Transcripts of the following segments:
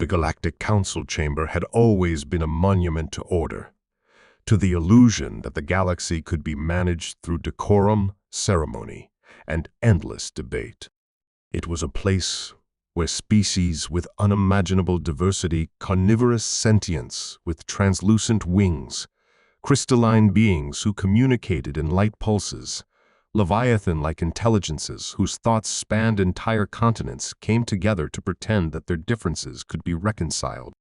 The Galactic Council chamber had always been a monument to order, to the illusion that the galaxy could be managed through decorum, ceremony, and endless debate. It was a place where species with unimaginable diversity, carnivorous sentience with translucent wings, crystalline beings who communicated in light pulses, Leviathan-like intelligences whose thoughts spanned entire continents came together to pretend that their differences could be reconciled.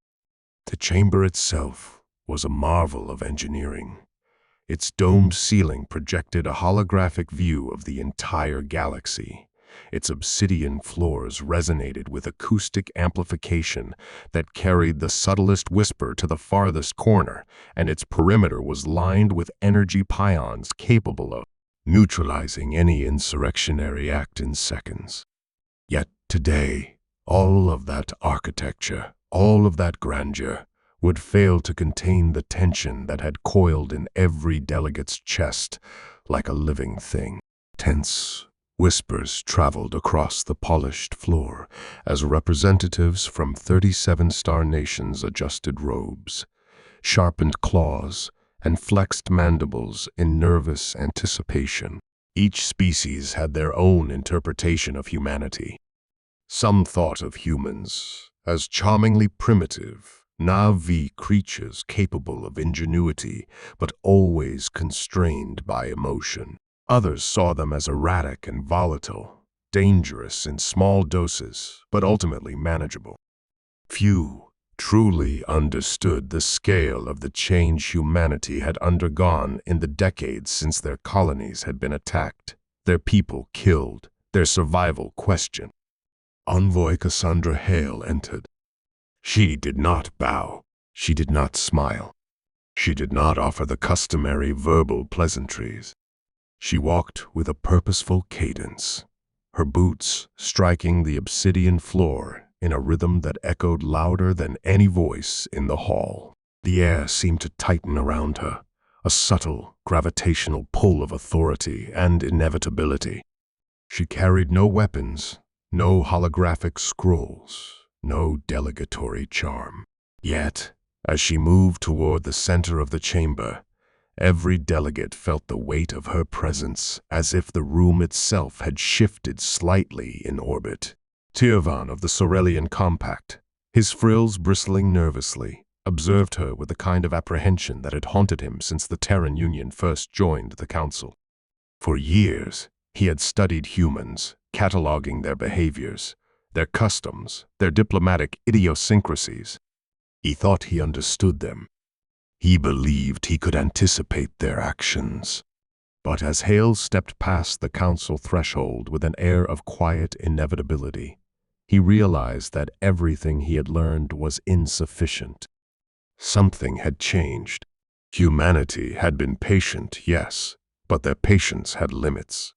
The chamber itself was a marvel of engineering. Its domed ceiling projected a holographic view of the entire galaxy. Its obsidian floors resonated with acoustic amplification that carried the subtlest whisper to the farthest corner, and its perimeter was lined with energy pions capable of neutralizing any insurrectionary act in seconds. Yet today, all of that architecture, all of that grandeur, would fail to contain the tension that had coiled in every delegate's chest like a living thing. Tense whispers traveled across the polished floor as representatives from 37 star nations adjusted robes, sharpened claws, and flexed mandibles in nervous anticipation. Each species had their own interpretation of humanity. Some thought of humans as charmingly primitive, naive creatures capable of ingenuity but always constrained by emotion. Others saw them as erratic and volatile, dangerous in small doses but ultimately manageable. Few truly understood the scale of the change humanity had undergone in the decades since their colonies had been attacked, their people killed, their survival questioned. Envoy Cassandra Hale entered. She did not bow. She did not smile. She did not offer the customary verbal pleasantries. She walked with a purposeful cadence, her boots striking the obsidian floor in a rhythm that echoed louder than any voice in the hall. The air seemed to tighten around her, a subtle, gravitational pull of authority and inevitability. She carried no weapons, no holographic scrolls, no delegatory charm. Yet, as she moved toward the center of the chamber, every delegate felt the weight of her presence as if the room itself had shifted slightly in orbit. Tirvan of the Sorelian Compact, his frills bristling nervously, observed her with the kind of apprehension that had haunted him since the Terran Union first joined the Council. For years, he had studied humans, cataloging their behaviors, their customs, their diplomatic idiosyncrasies. He thought he understood them. He believed he could anticipate their actions. But as Hale stepped past the Council threshold with an air of quiet inevitability, he realized that everything he had learned was insufficient. Something had changed. Humanity had been patient, yes, but their patience had limits.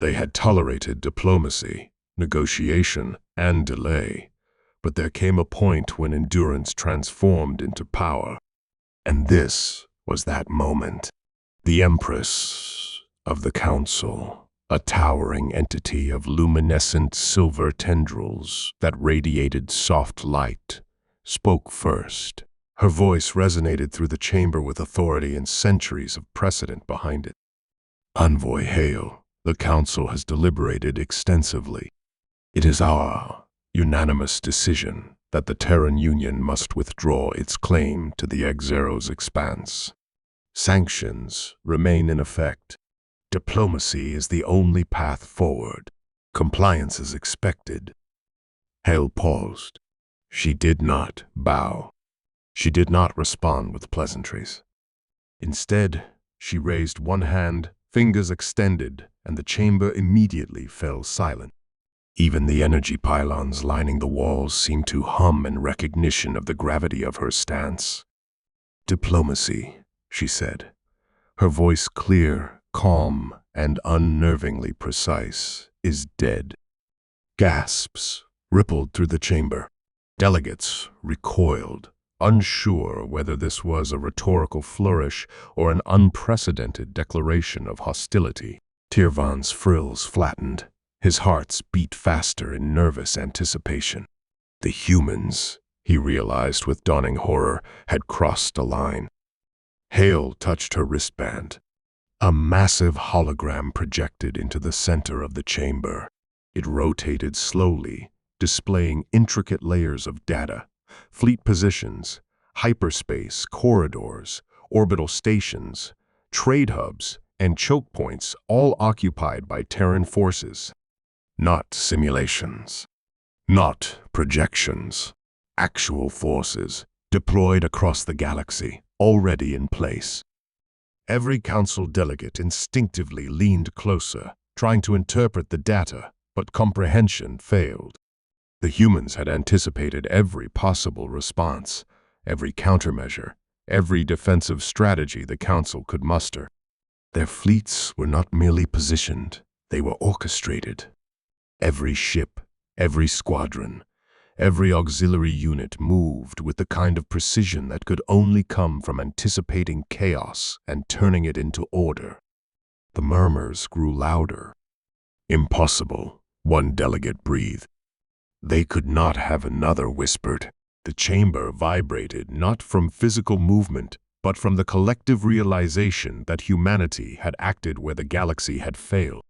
They had tolerated diplomacy, negotiation, and delay, but there came a point when endurance transformed into power. And this was that moment. The Empress of the Council, a towering entity of luminescent silver tendrils that radiated soft light, spoke first. Her voice resonated through the chamber with authority and centuries of precedent behind it. Envoy Hale, the Council has deliberated extensively. It is our unanimous decision that the Terran Union must withdraw its claim to the Exero's expanse. Sanctions remain in effect. Diplomacy is the only path forward. Compliance is expected. Hale paused. She did not bow. She did not respond with pleasantries. Instead, she raised one hand, fingers extended, and the chamber immediately fell silent. Even the energy pylons lining the walls seemed to hum in recognition of the gravity of her stance. Diplomacy, she said, her voice clear, calm, and unnervingly precise, is dead. Gasps rippled through the chamber. Delegates recoiled, unsure whether this was a rhetorical flourish or an unprecedented declaration of hostility. Tirvan's frills flattened. His heart beat faster in nervous anticipation. The humans, he realized with dawning horror, had crossed a line. Hale touched her wristband. A massive hologram projected into the center of the chamber. It rotated slowly, displaying intricate layers of data, fleet positions, hyperspace, corridors, orbital stations, trade hubs, and choke points, all occupied by Terran forces. Not simulations. Not projections. Actual forces, deployed across the galaxy, already in place. Every council delegate instinctively leaned closer, trying to interpret the data, but comprehension failed. The humans had anticipated every possible response, every countermeasure, every defensive strategy the council could muster. Their fleets were not merely positioned, they were orchestrated. Every ship, every squadron, every auxiliary unit moved with the kind of precision that could only come from anticipating chaos and turning it into order. The murmurs grew louder. "Impossible," one delegate breathed. "They could not have," another whispered. The chamber vibrated not from physical movement, but from the collective realization that humanity had acted where the galaxy had failed.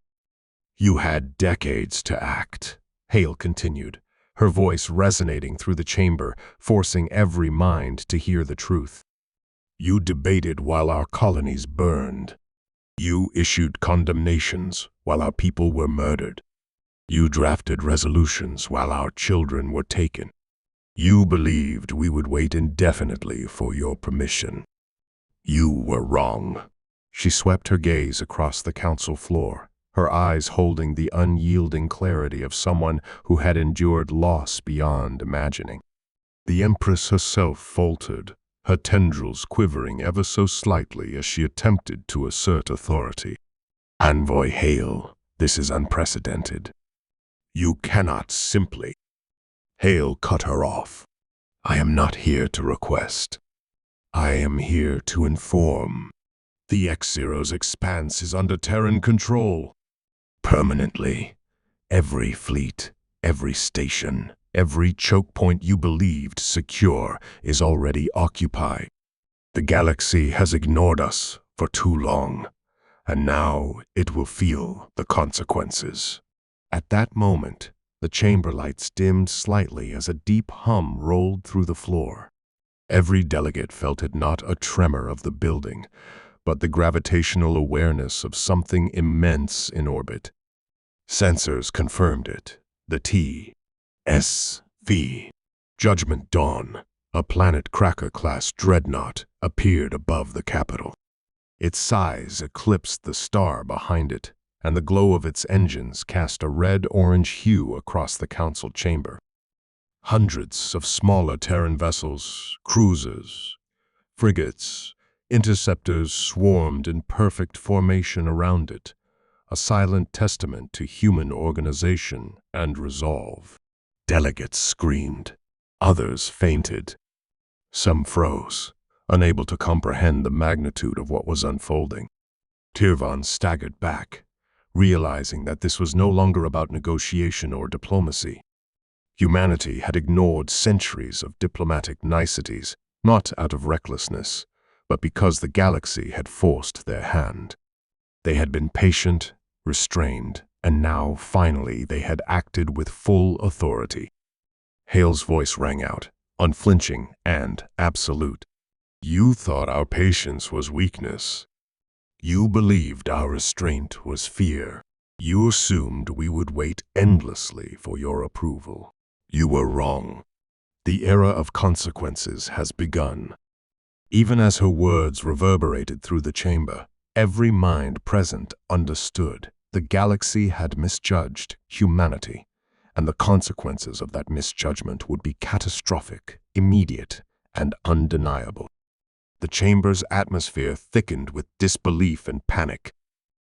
"You had decades to act," Hale continued, her voice resonating through the chamber, forcing every mind to hear the truth. "You debated while our colonies burned. You issued condemnations while our people were murdered. You drafted resolutions while our children were taken. You believed we would wait indefinitely for your permission. You were wrong." She swept her gaze across the council floor, her eyes holding the unyielding clarity of someone who had endured loss beyond imagining. The Empress herself faltered, her tendrils quivering ever so slightly as she attempted to assert authority. "Envoy Hale, this is unprecedented. You cannot simply—" Hale cut her off. "I am not here to request. I am here to inform. The X-Zero's expanse is under Terran control. Permanently. Every fleet, every station, every choke point you believed secure is already occupied. The galaxy has ignored us for too long, and now it will feel the consequences." At that moment, the chamber lights dimmed slightly as a deep hum rolled through the floor. Every delegate felt it, not a tremor of the building, but the gravitational awareness of something immense in orbit. Sensors confirmed it. The TSV, Judgment Dawn, a Planet Cracker-class dreadnought, appeared above the capital. Its size eclipsed the star behind it, and the glow of its engines cast a red-orange hue across the council chamber. Hundreds of smaller Terran vessels, cruisers, frigates, interceptors swarmed in perfect formation around it, a silent testament to human organization and resolve. Delegates screamed. Others fainted. Some froze, unable to comprehend the magnitude of what was unfolding. Tirvan staggered back, realizing that this was no longer about negotiation or diplomacy. Humanity had ignored centuries of diplomatic niceties, not out of recklessness, but because the galaxy had forced their hand. They had been patient, restrained, and now, finally, they had acted with full authority. Hale's voice rang out, unflinching and absolute. "You thought our patience was weakness. You believed our restraint was fear. You assumed we would wait endlessly for your approval. You were wrong. The era of consequences has begun." Even as her words reverberated through the chamber, every mind present understood the galaxy had misjudged humanity, and the consequences of that misjudgment would be catastrophic, immediate, and undeniable. The chamber's atmosphere thickened with disbelief and panic.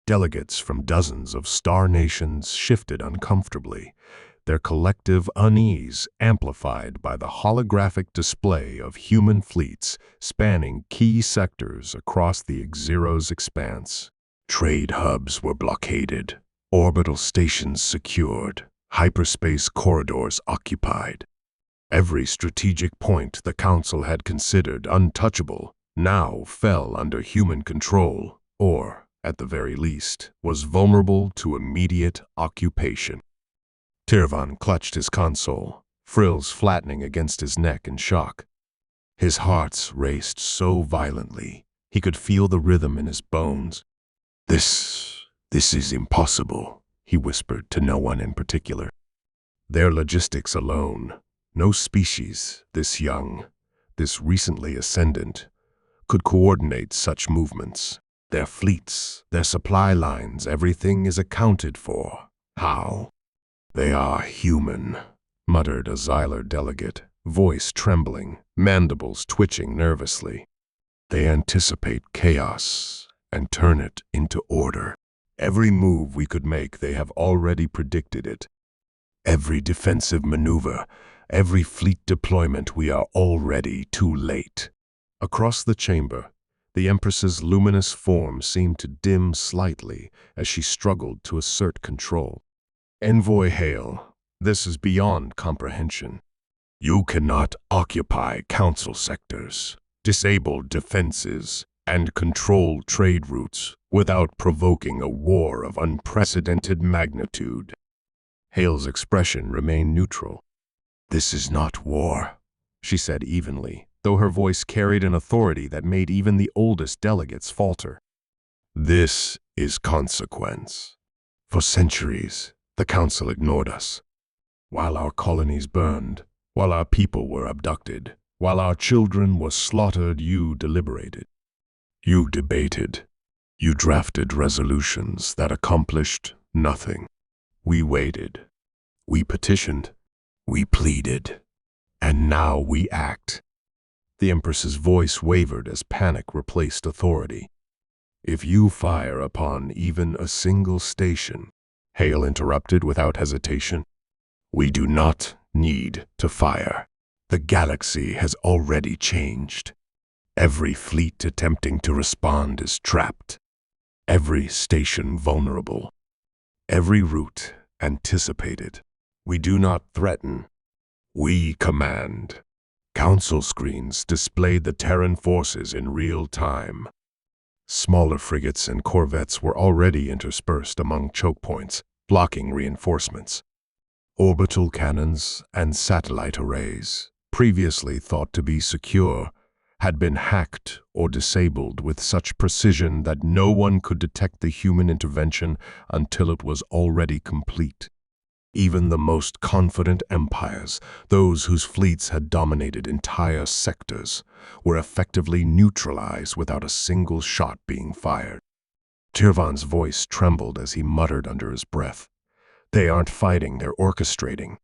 Delegates from dozens of star nations shifted uncomfortably, their collective unease amplified by the holographic display of human fleets spanning key sectors across the X-Zero's expanse. Trade hubs were blockaded, orbital stations secured, hyperspace corridors occupied. Every strategic point the Council had considered untouchable now fell under human control, or, at the very least, was vulnerable to immediate occupation. Tirvan clutched his console, frills flattening against his neck in shock. His heart raced so violently, he could feel the rhythm in his bones. This is impossible, he whispered to no one in particular. Their logistics alone, no species this young, this recently ascendant, could coordinate such movements. Their fleets, their supply lines, everything is accounted for. How? They are human, muttered a Xyler delegate, voice trembling, mandibles twitching nervously. They anticipate chaos and turn it into order. Every move we could make, they have already predicted it. Every defensive maneuver, every fleet deployment, we are already too late. Across the chamber, the Empress's luminous form seemed to dim slightly as she struggled to assert control. Envoy Hale, this is beyond comprehension. You cannot occupy Council sectors, disable defenses, and control trade routes without provoking a war of unprecedented magnitude. Hale's expression remained neutral. This is not war, she said evenly, though her voice carried an authority that made even the oldest delegates falter. This is consequence. For centuries, the Council ignored us. While our colonies burned, while our people were abducted, while our children were slaughtered, you deliberated. You debated. You drafted resolutions that accomplished nothing. We waited. We petitioned. We pleaded. And now we act. The Empress's voice wavered as panic replaced authority. If you fire upon even a single station, Hale interrupted without hesitation, we do not need to fire. The galaxy has already changed. Every fleet attempting to respond is trapped. Every station vulnerable. Every route anticipated. We do not threaten. We command. Council screens displayed the Terran forces in real time. Smaller frigates and corvettes were already interspersed among choke points, blocking reinforcements. Orbital cannons and satellite arrays, previously thought to be secure, had been hacked or disabled with such precision that no one could detect the human intervention until it was already complete. Even the most confident empires, those whose fleets had dominated entire sectors, were effectively neutralized without a single shot being fired. Tirvan's voice trembled as he muttered under his breath. They aren't fighting, they're orchestrating.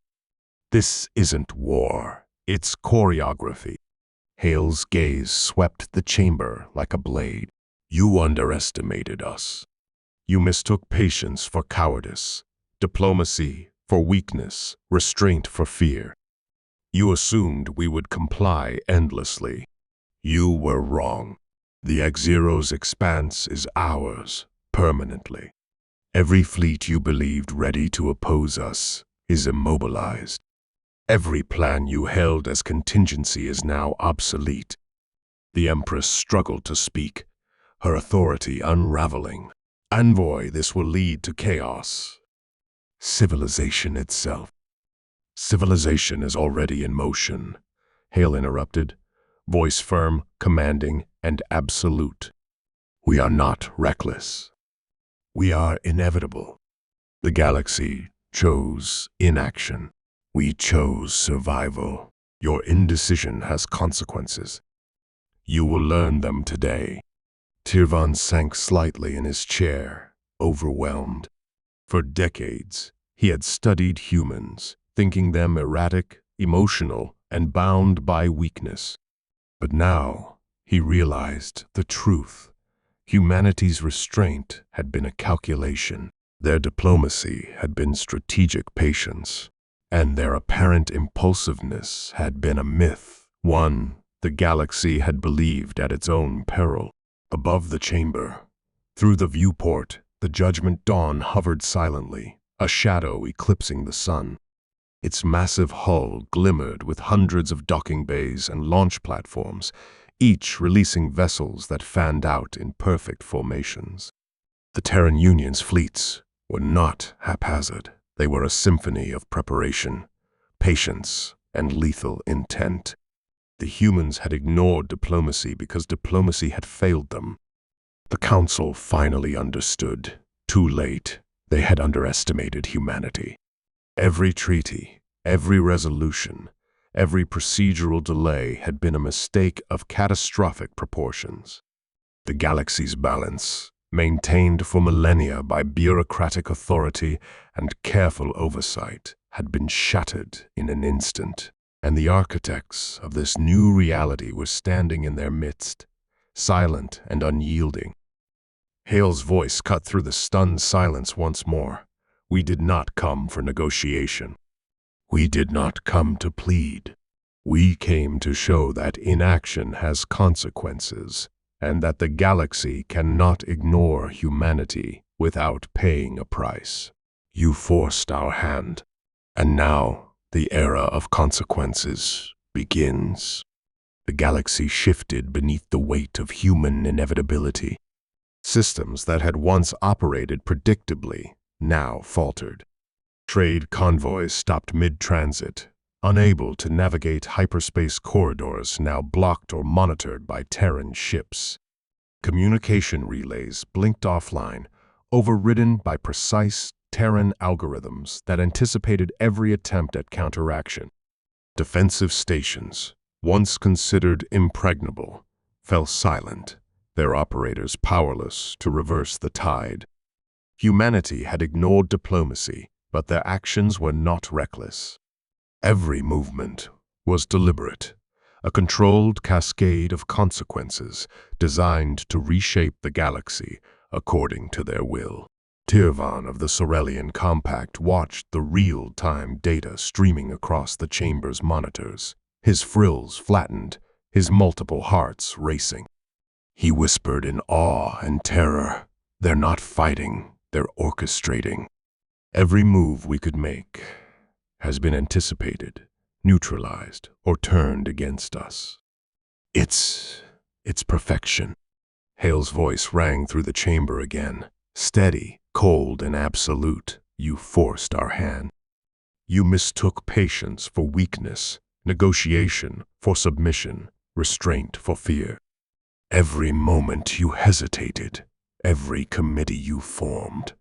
This isn't war, it's choreography. Hale's gaze swept the chamber like a blade. You underestimated us. You mistook patience for cowardice, diplomacy for weakness, restraint for fear. You assumed we would comply endlessly. You were wrong. The X-Zero's expanse is ours, permanently. Every fleet you believed ready to oppose us is immobilized. Every plan you held as contingency is now obsolete. The Empress struggled to speak, her authority unraveling. Envoy, this will lead to chaos. Civilization itself. Civilization is already in motion, Hale interrupted, voice firm, commanding, and absolute. We are not reckless. We are inevitable. The galaxy chose inaction. We chose survival. Your indecision has consequences. You will learn them today. Tirvan sank slightly in his chair, overwhelmed. For decades, he had studied humans, thinking them erratic, emotional, and bound by weakness. But now, he realized the truth. Humanity's restraint had been a calculation. Their diplomacy had been strategic patience. And their apparent impulsiveness had been a myth, one the galaxy had believed at its own peril. Above the chamber, through the viewport, the Judgment Dawn hovered silently, a shadow eclipsing the sun. Its massive hull glimmered with hundreds of docking bays and launch platforms, each releasing vessels that fanned out in perfect formations. The Terran Union's fleets were not haphazard. They were a symphony of preparation, patience, and lethal intent. The humans had ignored diplomacy because diplomacy had failed them. The Council finally understood. Too late, they had underestimated humanity. Every treaty, every resolution, every procedural delay had been a mistake of catastrophic proportions. The galaxy's balance, maintained for millennia by bureaucratic authority and careful oversight, had been shattered in an instant, and the architects of this new reality were standing in their midst, silent and unyielding. Hale's voice cut through the stunned silence once more. We did not come for negotiation. We did not come to plead. We came to show that inaction has consequences, and that the galaxy cannot ignore humanity without paying a price. You forced our hand, and now the era of consequences begins. The galaxy shifted beneath the weight of human inevitability. Systems that had once operated predictably now faltered. Trade convoys stopped mid-transit, unable to navigate hyperspace corridors now blocked or monitored by Terran ships. Communication relays blinked offline, overridden by precise Terran algorithms that anticipated every attempt at counteraction. Defensive stations, once considered impregnable, fell silent, their operators powerless to reverse the tide. Humanity had ignored diplomacy, but their actions were not reckless. Every movement was deliberate, a controlled cascade of consequences designed to reshape the galaxy according to their will. Tirvan of the Sorelian Compact watched the real-time data streaming across the chamber's monitors, his frills flattened, his multiple hearts racing. He whispered in awe and terror, "They're not fighting, they're orchestrating. Every move we could make has been anticipated, neutralized, or turned against us. It's perfection." Hale's voice rang through the chamber again, steady, cold, and absolute. "You forced our hand. You mistook patience for weakness, negotiation for submission, restraint for fear. Every moment you hesitated, every committee you formed,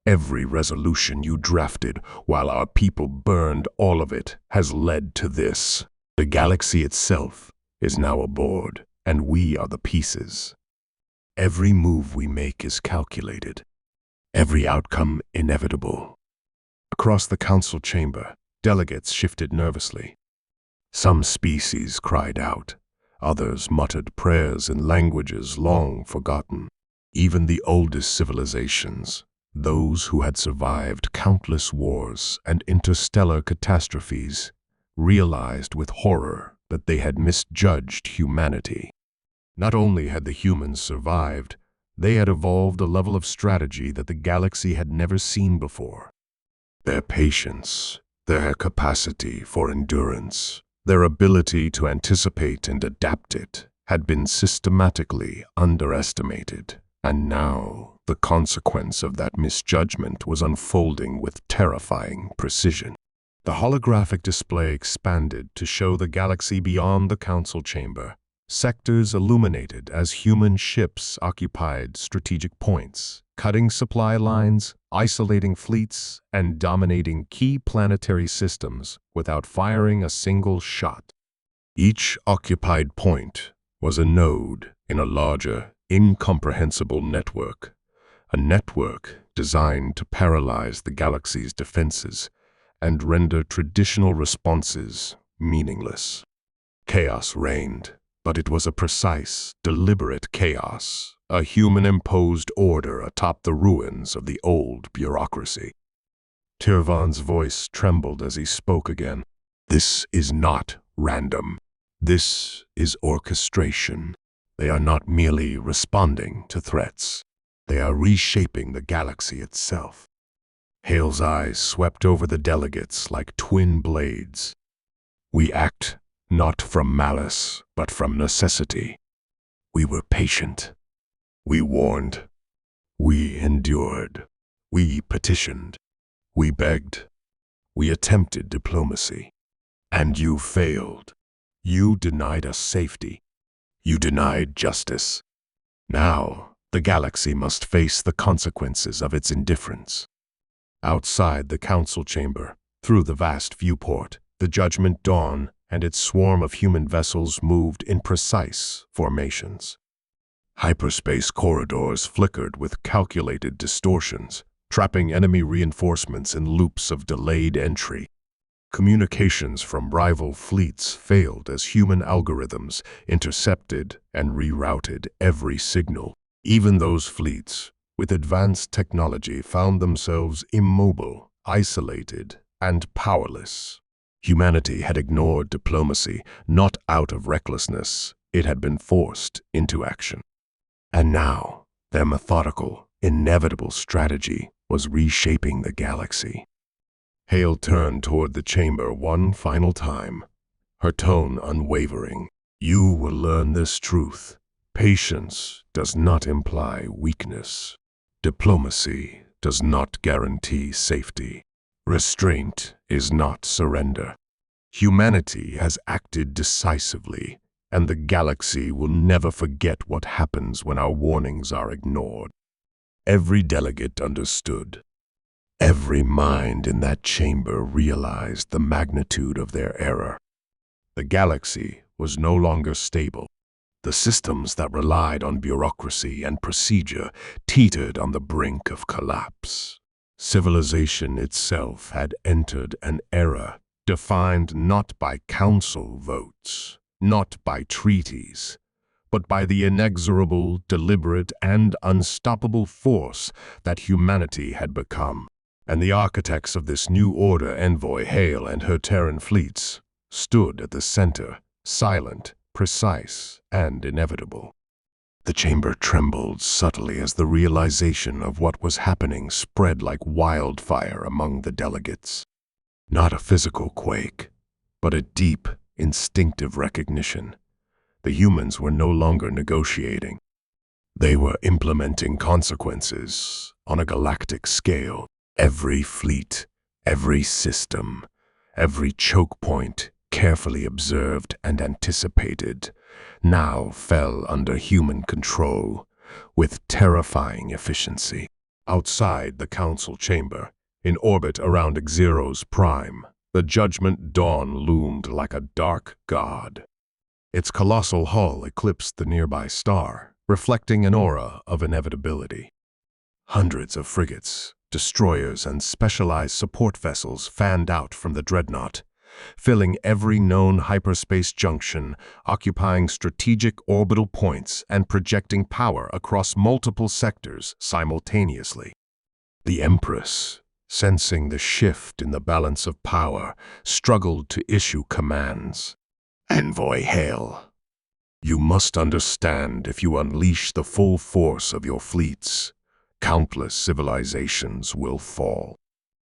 every resolution you drafted while our people burned all of it has led to this. The galaxy itself is now aboard, and we are the pieces. Every move we make is calculated, every outcome inevitable." Across the council chamber, delegates shifted nervously. Some species cried out. Others muttered prayers in languages long forgotten. Even the oldest civilizations, those who had survived countless wars and interstellar catastrophes, realized with horror that they had misjudged humanity. Not only had the humans survived, they had evolved a level of strategy that the galaxy had never seen before. Their patience, their capacity for endurance, their ability to anticipate and adapt it had been systematically underestimated, and now the consequence of that misjudgment was unfolding with terrifying precision. The holographic display expanded to show the galaxy beyond the council chamber, sectors illuminated as human ships occupied strategic points, cutting supply lines, isolating fleets, and dominating key planetary systems without firing a single shot. Each occupied point was a node in a larger, incomprehensible network, a network designed to paralyze the galaxy's defenses and render traditional responses meaningless. Chaos reigned, but it was a precise, deliberate chaos, a human-imposed order atop the ruins of the old bureaucracy. Tirvan's voice trembled as he spoke again. "This is not random. This is orchestration. They are not merely responding to threats. They are reshaping the galaxy itself." Hale's eyes swept over the delegates like twin blades. We act not from malice, but from necessity. We were patient. We warned. We endured. We petitioned. We begged. We attempted diplomacy. And you failed. You denied us safety. You denied justice. Now, the galaxy must face the consequences of its indifference. Outside the council chamber, through the vast viewport, the Judgment Dawn and its swarm of human vessels moved in precise formations. Hyperspace corridors flickered with calculated distortions, trapping enemy reinforcements in loops of delayed entry. Communications from rival fleets failed as human algorithms intercepted and rerouted every signal. Even those fleets, with advanced technology, found themselves immobile, isolated, and powerless. Humanity had ignored diplomacy, not out of recklessness. It had been forced into action. And now, their methodical, inevitable strategy was reshaping the galaxy. Hale turned toward the chamber one final time, her tone unwavering. You will learn this truth. Patience does not imply weakness. Diplomacy does not guarantee safety. Restraint is not surrender. Humanity has acted decisively, and the galaxy will never forget what happens when our warnings are ignored. Every delegate understood. Every mind in that chamber realized the magnitude of their error. The galaxy was no longer stable. The systems that relied on bureaucracy and procedure teetered on the brink of collapse. Civilization itself had entered an era defined not by council votes, not by treaties, but by the inexorable, deliberate, and unstoppable force that humanity had become. And the architects of this new order, Envoy Hale and her Terran fleets, stood at the center, silent, precise, and inevitable. The chamber trembled subtly as the realization of what was happening spread like wildfire among the delegates. Not a physical quake, but a deep, instinctive recognition. The humans were no longer negotiating. They were implementing consequences on a galactic scale. Every fleet, every system, every choke point, carefully observed and anticipated, now fell under human control with terrifying efficiency. Outside the council chamber, in orbit around Xero's prime, the Judgment Dawn loomed like a dark god. Its colossal hull eclipsed the nearby star, reflecting an aura of inevitability. Hundreds of frigates, destroyers, and specialized support vessels fanned out from the dreadnought, filling every known hyperspace junction, occupying strategic orbital points and projecting power across multiple sectors simultaneously. The Empress, sensing the shift in the balance of power, struggled to issue commands. Envoy Hale, you must understand, if you unleash the full force of your fleets, countless civilizations will fall.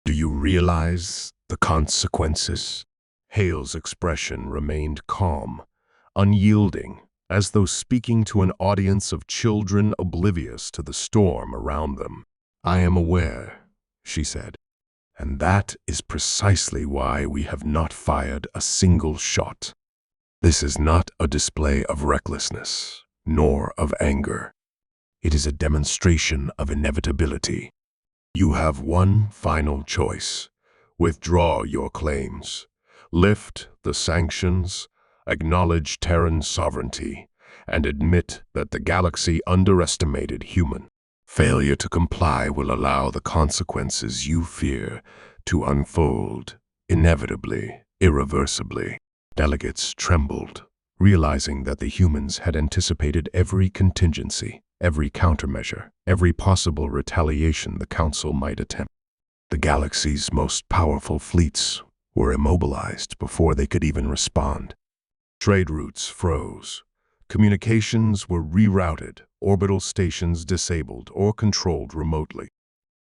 Do you realize the consequences? Hale's expression remained calm, unyielding, as though speaking to an audience of children oblivious to the storm around them. I am aware, she said, and that is precisely why we have not fired a single shot. This is not a display of recklessness, nor of anger. It is a demonstration of inevitability. You have one final choice. Withdraw your claims. Lift the sanctions, acknowledge Terran sovereignty, and admit that the galaxy underestimated human. Failure to comply will allow the consequences you fear to unfold, inevitably, irreversibly. Delegates trembled, realizing that the humans had anticipated every contingency, every countermeasure, every possible retaliation the Council might attempt. The galaxy's most powerful fleets were immobilized before they could even respond. Trade routes froze. Communications were rerouted, orbital stations disabled or controlled remotely.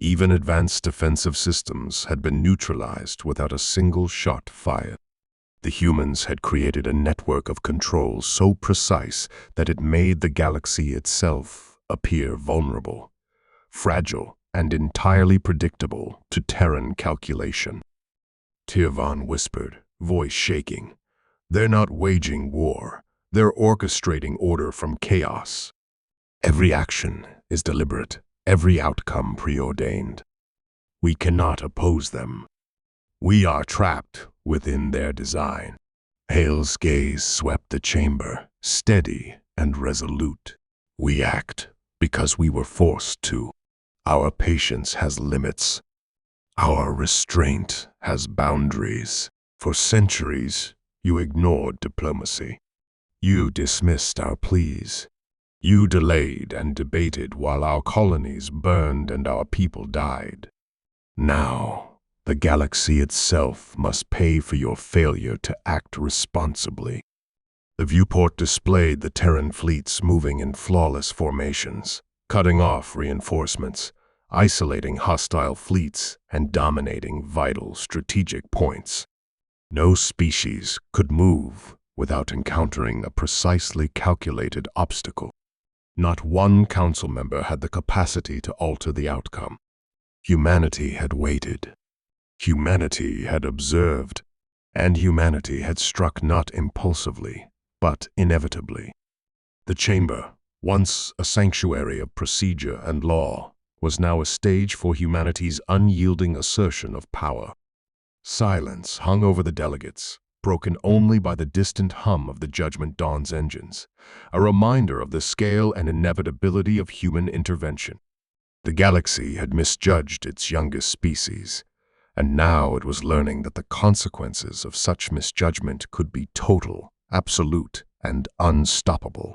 Even advanced defensive systems had been neutralized without a single shot fired. The humans had created a network of control so precise that it made the galaxy itself appear vulnerable, fragile, and entirely predictable to Terran calculation. Tirvan whispered, voice shaking. They're not waging war. They're orchestrating order from chaos. Every action is deliberate, every outcome preordained. We cannot oppose them. We are trapped within their design. Hale's gaze swept the chamber, steady and resolute. We act because we were forced to. Our patience has limits. Our restraint has boundaries. For centuries, you ignored diplomacy. You dismissed our pleas. You delayed and debated while our colonies burned and our people died. Now, the galaxy itself must pay for your failure to act responsibly. The viewport displayed the Terran fleets moving in flawless formations, cutting off reinforcements, isolating hostile fleets, and dominating vital strategic points. No species could move without encountering a precisely calculated obstacle. Not one council member had the capacity to alter the outcome. Humanity had waited. Humanity had observed. And humanity had struck not impulsively, but inevitably. The chamber, once a sanctuary of procedure and law, was now a stage for humanity's unyielding assertion of power. Silence hung over the delegates, broken only by the distant hum of the Judgment Dawn's engines, a reminder of the scale and inevitability of human intervention. The galaxy had misjudged its youngest species, and now it was learning that the consequences of such misjudgment could be total, absolute, and unstoppable.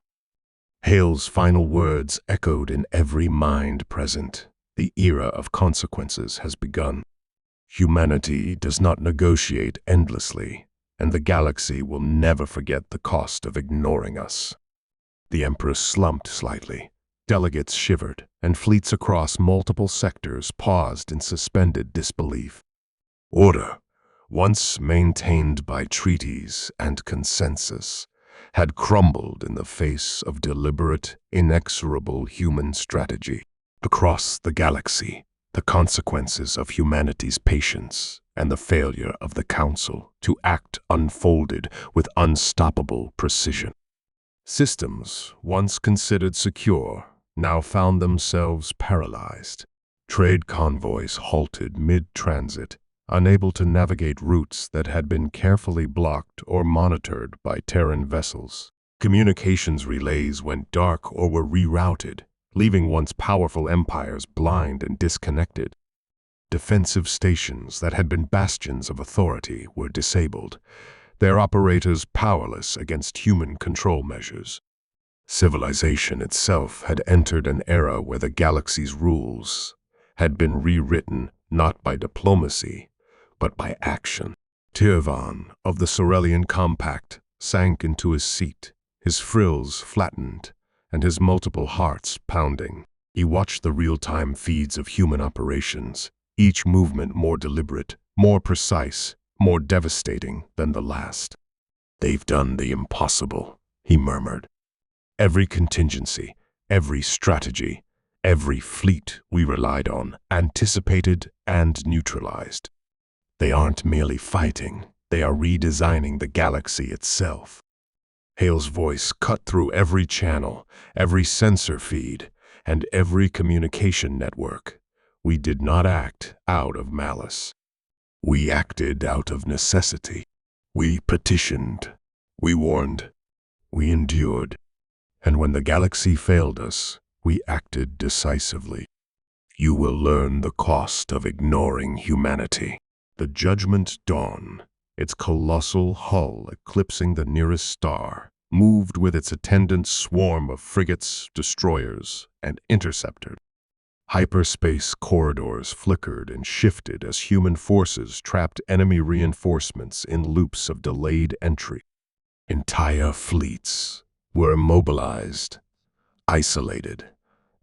Hale's final words echoed in every mind present. The era of consequences has begun. Humanity does not negotiate endlessly, and the galaxy will never forget the cost of ignoring us. The Empress slumped slightly. Delegates shivered, and fleets across multiple sectors paused in suspended disbelief. Order, once maintained by treaties and consensus, had crumbled in the face of deliberate, inexorable human strategy. Across the galaxy, the consequences of humanity's patience and the failure of the Council to act unfolded with unstoppable precision. Systems, once considered secure, now found themselves paralyzed. Trade convoys halted mid-transit, unable to navigate routes that had been carefully blocked or monitored by Terran vessels. Communications relays went dark or were rerouted, leaving once powerful empires blind and disconnected. Defensive stations that had been bastions of authority were disabled, their operators powerless against human control measures. Civilization itself had entered an era where the galaxy's rules had been rewritten not by diplomacy, but by action. Tirvan of the Sorelian Compact sank into his seat, his frills flattened, and his multiple hearts pounding. He watched the real-time feeds of human operations, each movement more deliberate, more precise, more devastating than the last. "They've done the impossible," he murmured. "Every contingency, every strategy, every fleet we relied on, anticipated and neutralized. They aren't merely fighting, they are redesigning the galaxy itself." Hale's voice cut through every channel, every sensor feed, and every communication network. "We did not act out of malice. We acted out of necessity. We petitioned. We warned. We endured. And when the galaxy failed us, we acted decisively. You will learn the cost of ignoring humanity." The Judgment Dawn, its colossal hull eclipsing the nearest star, moved with its attendant swarm of frigates, destroyers, and interceptors. Hyperspace corridors flickered and shifted as human forces trapped enemy reinforcements in loops of delayed entry. Entire fleets were immobilized, isolated,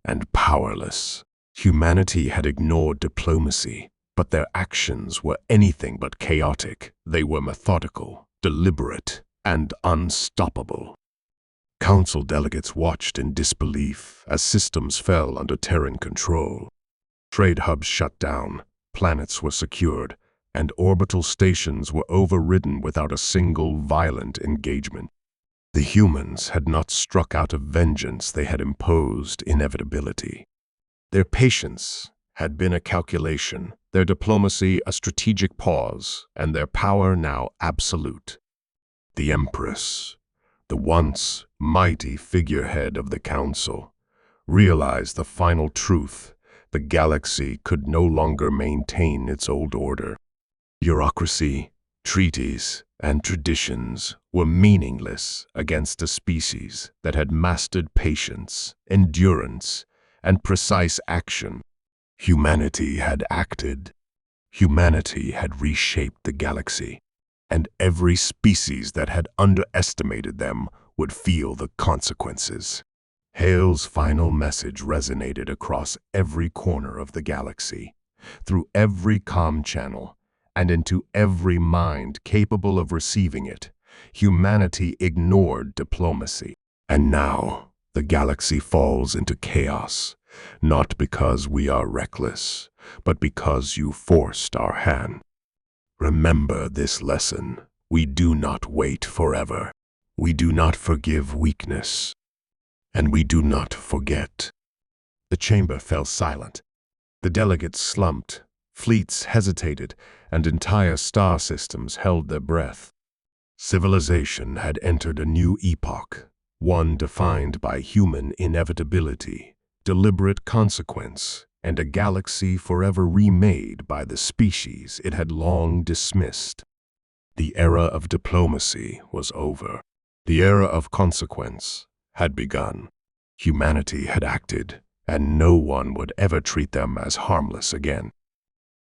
and powerless. Humanity had ignored diplomacy, but their actions were anything but chaotic. They were methodical, deliberate, and unstoppable. Council delegates watched in disbelief as systems fell under Terran control. Trade hubs shut down, planets were secured, and orbital stations were overridden without a single violent engagement. The humans had not struck out of vengeance, they had imposed inevitability. Their patience had been a calculation, their diplomacy a strategic pause, and their power now absolute. The Empress, the once mighty figurehead of the Council, realized the final truth: the galaxy could no longer maintain its old order. Bureaucracy, treaties, and traditions were meaningless against a species that had mastered patience, endurance, and precise action. Humanity had acted. Humanity had reshaped the galaxy, and every species that had underestimated them would feel the consequences. Hale's final message resonated across every corner of the galaxy, through every comm channel, and into every mind capable of receiving it. Humanity ignored diplomacy, and now the galaxy falls into chaos, not because we are reckless, but because you forced our hand. Remember this lesson: we do not wait forever. We do not forgive weakness. And we do not forget. The chamber fell silent. The delegates slumped, fleets hesitated, and entire star systems held their breath. Civilization had entered a new epoch, one defined by human inevitability, deliberate consequence, and a galaxy forever remade by the species it had long dismissed. The era of diplomacy was over. The era of consequence had begun. Humanity had acted, and no one would ever treat them as harmless again.